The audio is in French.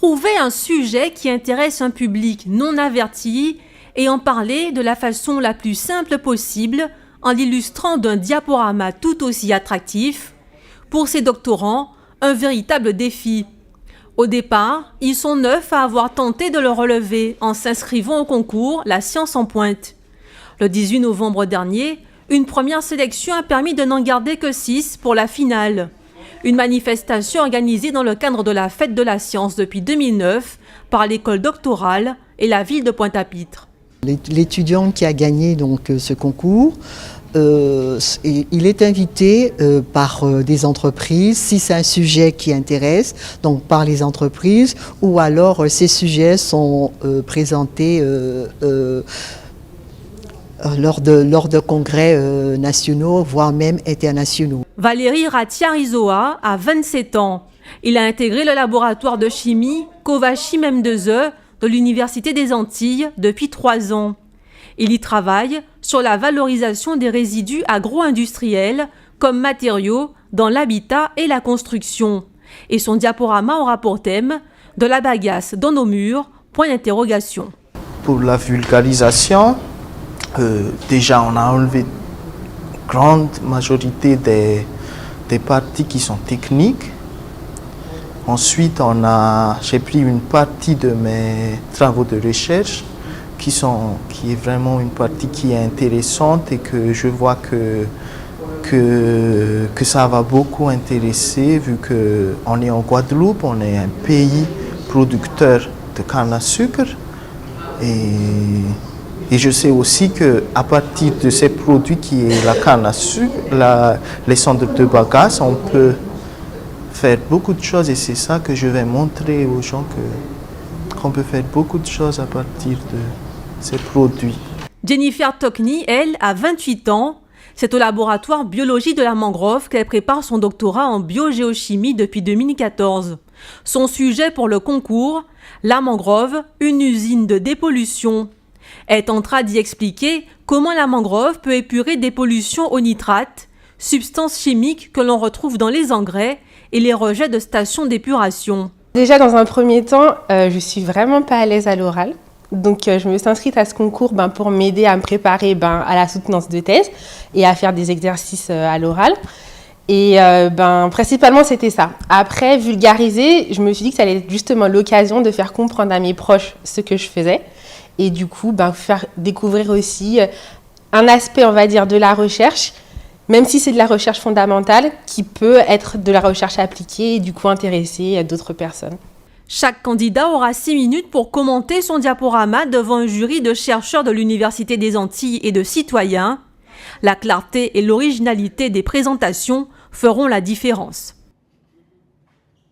Trouver un sujet qui intéresse un public non averti et en parler de la façon la plus simple possible en l'illustrant d'un diaporama tout aussi attractif. Pour ces doctorants, un véritable défi. Au départ, ils sont 9 à avoir tenté de le relever en s'inscrivant au concours La Science en Pointe. Le 18 novembre dernier, une première sélection a permis de n'en garder que 6 pour la finale. Une manifestation organisée dans le cadre de la Fête de la Science depuis 2009 par l'école doctorale et la ville de Pointe-à-Pitre. L'étudiant qui a gagné donc ce concours, il est invité par des entreprises, si c'est un sujet qui intéresse, donc par les entreprises, ou alors ces sujets sont présentés lors de congrès nationaux, voire même internationaux. Valérie Ratia-Rizoa a 27 ans. Il a intégré le laboratoire de chimie Kovachi M2E de l'Université des Antilles depuis 3 ans. Il y travaille sur la valorisation des résidus agro-industriels comme matériaux dans l'habitat et la construction. Et son diaporama aura pour thème « De la bagasse dans nos murs ?» point d'interrogation. Pour la vulgarisation, déjà on a enlevé une grande majorité des parties qui sont techniques. Ensuite, j'ai pris une partie de mes travaux de recherche qui est vraiment une partie qui est intéressante et que je vois que ça va beaucoup intéresser vu qu'on est en Guadeloupe, on est un pays producteur de canne à sucre et je sais aussi qu'à partir de ces produits qui est la canne à sucre, les cendres de bagasse, on peut faire beaucoup de choses et c'est ça que je vais montrer aux gens qu'on peut faire beaucoup de choses à partir de ces produits. Jennifer Tokny, elle, a 28 ans. C'est au laboratoire biologie de la mangrove qu'elle prépare son doctorat en biogéochimie depuis 2014. Son sujet pour le concours, la mangrove, une usine de dépollution. Elle tentera d'y expliquer comment la mangrove peut épurer des pollutions au nitrate, substances chimiques que l'on retrouve dans les engrais et les rejets de stations d'épuration. Déjà, dans un premier temps, je suis vraiment pas à l'aise à l'oral. Donc, je me suis inscrite à ce concours pour m'aider à me préparer à la soutenance de thèse et à faire des exercices à l'oral. Et principalement, c'était ça. Après, vulgariser, je me suis dit que ça allait être justement l'occasion de faire comprendre à mes proches ce que je faisais. Et du coup, faire découvrir aussi un aspect, on va dire, de la recherche, même si c'est de la recherche fondamentale, qui peut être de la recherche appliquée et du coup intéresser d'autres personnes. Chaque candidat aura 6 minutes pour commenter son diaporama devant un jury de chercheurs de l'Université des Antilles et de citoyens. La clarté et l'originalité des présentations feront la différence.